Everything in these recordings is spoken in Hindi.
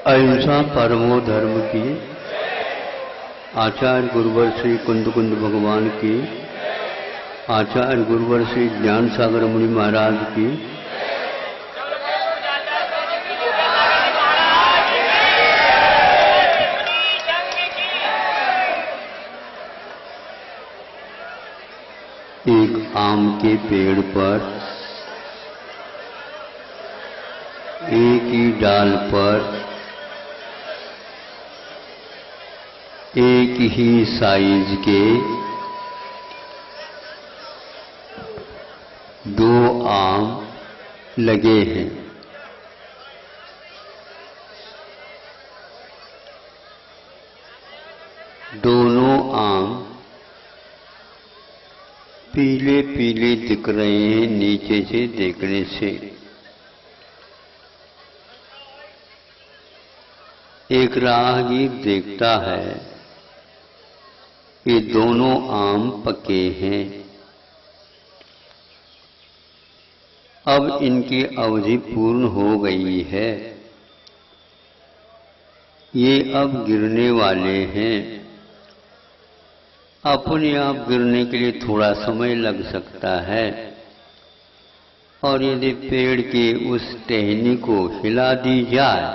अहिंसा परमो धर्म की, आचार्य गुरुवर श्री कुंद कुंद भगवान की, आचार्य गुरुवर श्री ज्ञान सागर मुनि महाराज की, एक आम के पेड़ पर एक ही डाल पर एक ही साइज के दो आम लगे हैं। दोनों आम पीले पीले दिख रहे हैं नीचे से देखने से। एक राहगीर देखता है ये दोनों आम पके हैं, अब इनकी अवधि पूर्ण हो गई है, ये अब गिरने वाले हैं। अपने आप गिरने के लिए थोड़ा समय लग सकता है, और यदि पेड़ के उस टहनी को हिला दी जाए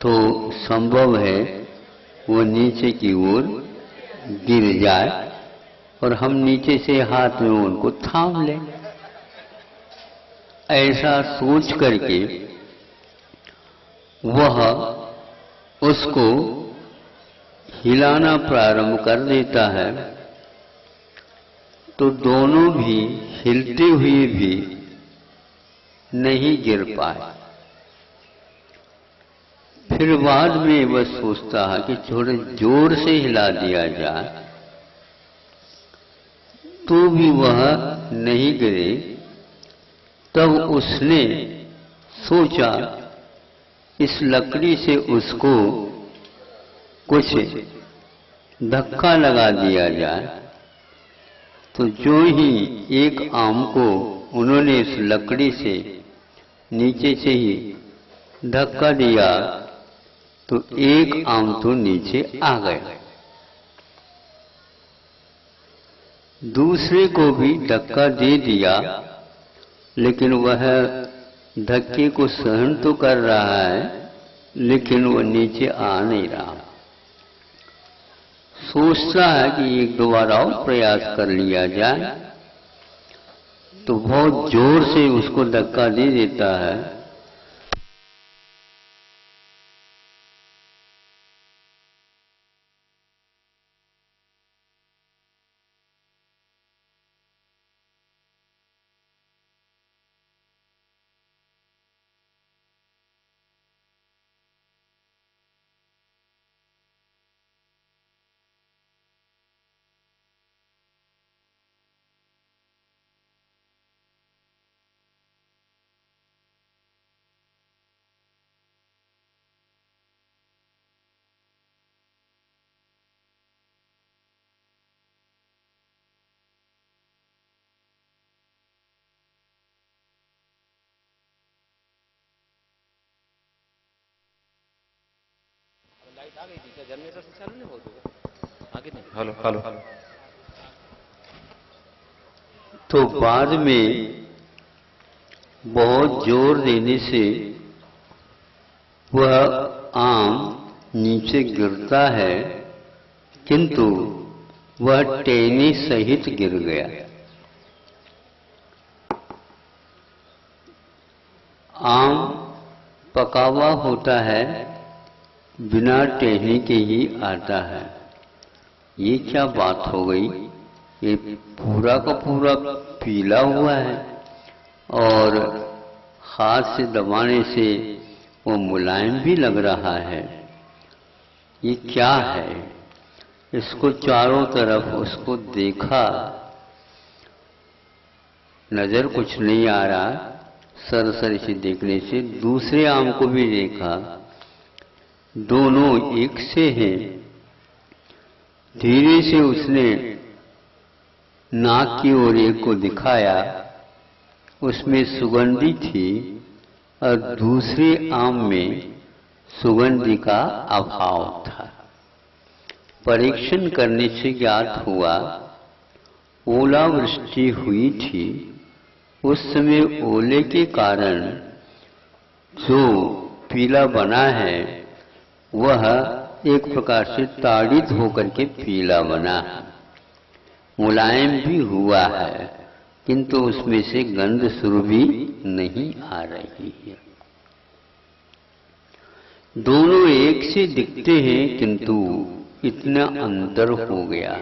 तो संभव है वो नीचे की ओर गिर जाए और हम नीचे से हाथ में उनको थाम लें। ऐसा सोच करके वह उसको हिलाना प्रारंभ कर देता है, तो दोनों भी हिलते हुए भी नहीं गिर पाए। फिर बाद में वह सोचता है कि थोड़े जोर से हिला दिया जाए तो भी वह नहीं गिरे। तब उसने सोचा इस लकड़ी से उसको कुछ धक्का लगा दिया जाए। तो जो ही एक आम को उन्होंने इस लकड़ी से नीचे से ही धक्का दिया तो एक आम तो नीचे आ गया। दूसरे को भी धक्का दे दिया, लेकिन वह धक्के को सहन तो कर रहा है, लेकिन वह नीचे आ नहीं रहा। सोचता है कि एक दो बार और प्रयास कर लिया जाए, तो बहुत जोर से उसको धक्का दे देता है। जनरेटर से चालू नहीं होगा आगे नहीं। Hello hello hello. तो बाद में बहुत जोर देने से वह आम नीचे गिरता है, किंतु वह टहनी सहित गिर गया। आम पका हुआ होता है, बिना टहनी के ही आता है। ये क्या बात हो गई, ये पूरा का पूरा पीला हुआ है और हाथ से दबाने से वो मुलायम भी लग रहा है। ये क्या है? इसको चारों तरफ उसको देखा, नजर कुछ नहीं आ रहा। सरसरी से देखने से दूसरे आम को भी देखा, दोनों एक से हैं। धीरे से उसने नाक की ओर एक को दिखाया, उसमें सुगंधी थी और दूसरे आम में सुगंध का अभाव था। परीक्षण करने से ज्ञात हुआ ओलावृष्टि हुई थी। उस समय ओले के कारण जो पीला बना है वह एक प्रकार से ताड़ित होकर के पीला बना है, मुलायम भी हुआ है, किंतु उसमें से गंध सुरभि नहीं आ रही है। दोनों एक से दिखते हैं किंतु इतना अंतर हो गया।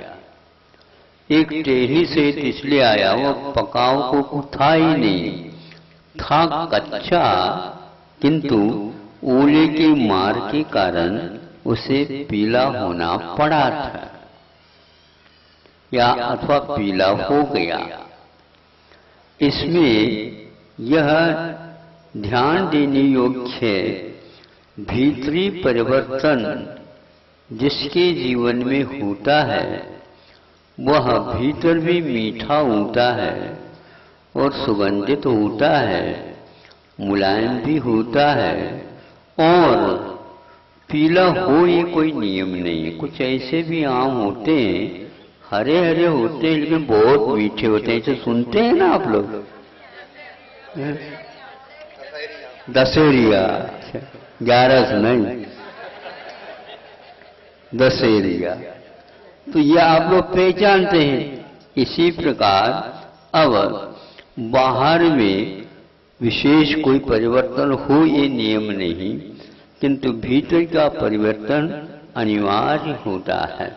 एक टेढ़ी से इसलिए आया, वो पकाव को था ही नहीं, था कच्चा, किंतु ओले के मार के कारण उसे पीला होना पड़ा था या अथवा पीला हो गया। इसमें यह ध्यान देने योग्य है, भीतरी परिवर्तन जिसके जीवन में होता है वह भीतर भी मीठा होता है और सुगंधित होता है, मुलायम भी होता है और पीला हो ये कोई नियम नहीं। कुछ ऐसे भी आम होते हैं, हरे हरे होते हैं लेकिन बहुत मीठे होते हैं। इसे सुनते हैं ना आप लोग, दशहरिया, 11 नहीं, दशहरिया, तो ये आप लोग पहचानते हैं। इसी प्रकार अब बाहर में विशेष कोई परिवर्तन हो ये नियम नहीं, किंतु भीतर का परिवर्तन अनिवार्य होता है।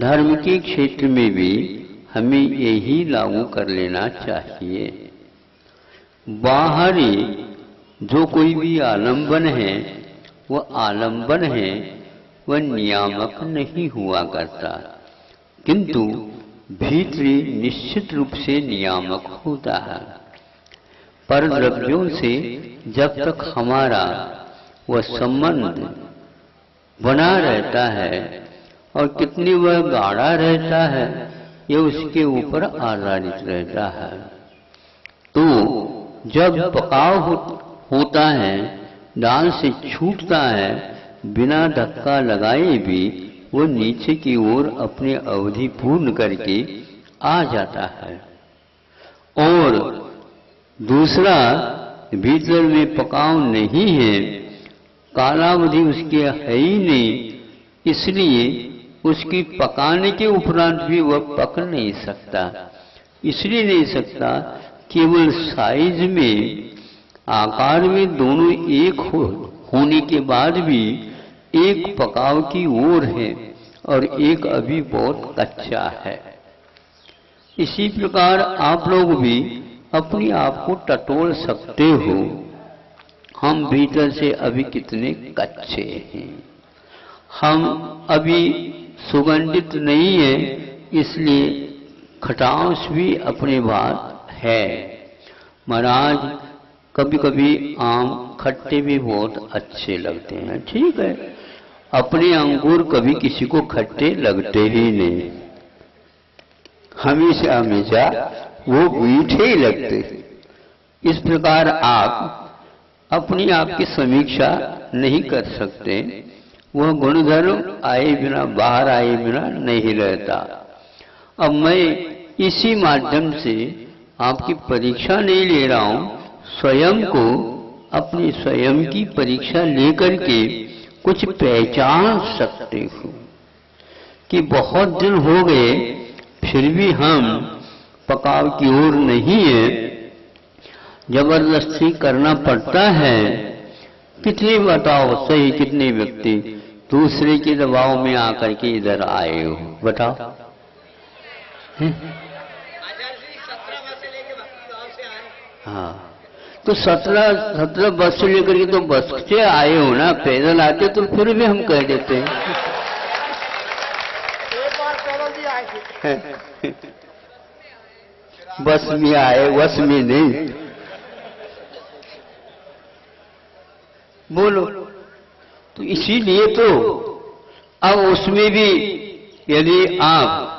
धर्म के क्षेत्र में भी हमें यही लागू कर लेना चाहिए। बाहरी जो कोई भी आलंबन है वह आलंबन है, वह नियामक नहीं हुआ करता, किंतु भीतरी निश्चित रूप से नियामक होता है। पर द्रव्यों से जब तक हमारा वह संबंध बना रहता है और कितनी वह गाढ़ा रहता है ये उसके ऊपर आधारित रहता है। तो जब पकाव होता है, दाल से छूटता है, बिना धक्का लगाए भी वो नीचे की ओर अपनी अवधि पूर्ण करके आ जाता है। और दूसरा, भीतर में पकाव नहीं है, कालावधि उसकी है ही नहीं, इसलिए उसकी पकाने के उपरांत भी वह पक नहीं सकता। इसलिए नहीं सकता, केवल साइज में, आकार में दोनों एक होने के बाद भी एक पकाव की ओर है और एक अभी बहुत कच्चा है। इसी प्रकार आप लोग भी अपने आप को टटोल सकते हो, हम भीतर से अभी कितने कच्चे हैं, हम अभी सुगंधित नहीं है, इसलिए खटास भी अपने बात है। महाराज कभी कभी आम खट्टे भी बहुत अच्छे लगते हैं, ठीक है, अपने अंगूर कभी किसी को खट्टे लगते ही नहीं, हमेशा हमेशा वो मीठे ही लगते। इस प्रकार आप अपनी आप की समीक्षा नहीं कर सकते, वह गुणधर्म आए बिना, बाहर आए बिना नहीं रहता। अब मैं इसी माध्यम से आपकी परीक्षा नहीं ले रहा हूं, स्वयं को, अपनी स्वयं की परीक्षा लेकर के कुछ पहचान सकते हो कि बहुत दिन हो गए फिर भी हम पकाव की ओर नहीं है, जबरदस्ती करना पड़ता है। कितने बताओ सही, कितने व्यक्ति दूसरे के दबाव में आकर के इधर आए हो, बताओ। हाँ, तो 17 बस से लेकर के तो बस से आए हो ना, पैदल आते तो फिर भी हम कह देते हैं। बस में आए, बस में नहीं। बोलो, तो इसीलिए तो अब उसमें भी यदि आप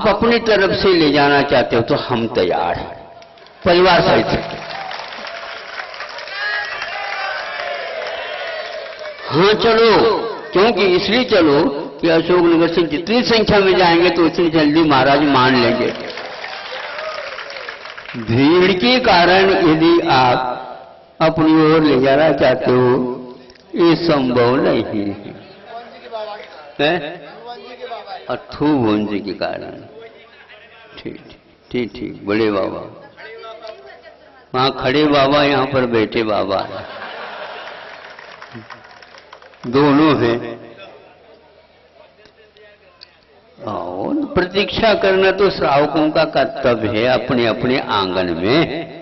अपनी तरफ से ले जाना चाहते हो तो हम तैयार हैं, परिवार सहित। वहां चलो, क्योंकि इसलिए चलो कि अशोकनगर से जितनी संख्या में जाएंगे तो उतनी जल्दी महाराज मान लेंगे। भीड़ के कारण यदि आप अपनी ओर ले जाना चाहते हो, ये संभव नहीं है। अथुवन जी के कारण। ठीक ठीक ठीक, बड़े बाबा वहां खड़े बाबा, यहाँ पर बैठे बाबा, दोनों हैं। और प्रतीक्षा करना तो श्रावकों का कर्तव्य है अपने अपने आंगन में।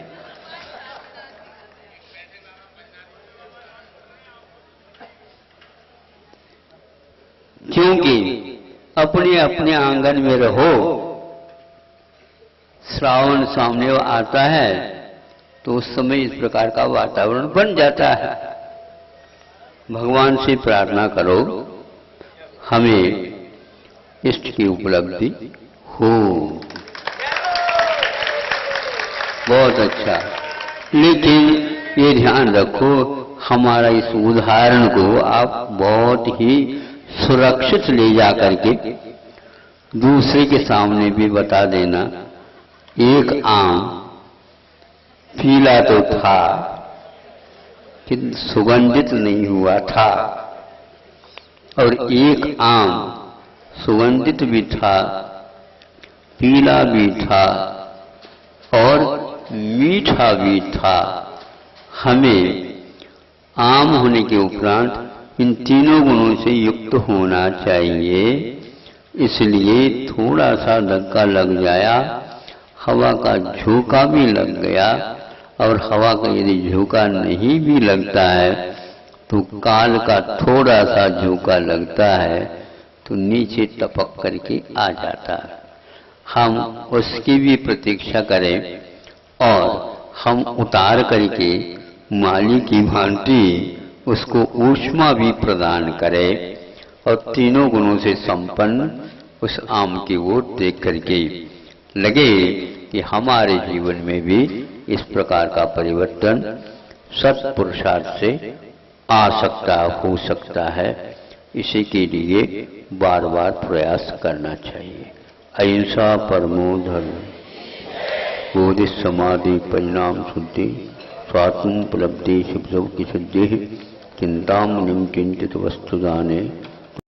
क्योंकि अपने अपने आंगन में रहो, श्रावण सामने आता है तो उस समय इस प्रकार का वातावरण बन जाता है। भगवान से प्रार्थना करो हमें इष्ट की उपलब्धि हो। बहुत अच्छा, लेकिन ये ध्यान रखो हमारा इस उदाहरण को आप बहुत ही सुरक्षित ले जा करके दूसरे के सामने भी बता देना। एक आम पीला तो था कि सुगंधित नहीं हुआ था, और एक आम सुगंधित भी था, पीला भी था और मीठा भी था। हमें आम होने के उपरांत इन तीनों गुणों से युक्त होना चाहिए। इसलिए थोड़ा सा धक्का लग जाया, हवा का झोंका भी लग गया, और हवा का यदि झोंका नहीं भी लगता है तो काल का थोड़ा सा झोंका लगता है तो नीचे टपक करके आ जाता है। हम उसकी भी प्रतीक्षा करें और हम उतार करके माली की भांति उसको ऊष्मा भी प्रदान करें, और तीनों गुणों से संपन्न उस आम की ओर देख करके लगे कि हमारे जीवन में भी इस प्रकार का परिवर्तन सत्पुरुषार्थ से आ सकता, हो सकता है। इसी के लिए बार बार प्रयास करना चाहिए। अहिंसा परमो धर्म, बोधि समाधि परिणाम शुद्धि, स्वात्मोपलब्धि शिव की सिद्धि, चिंतामणिं चिंतित वस्तुदाने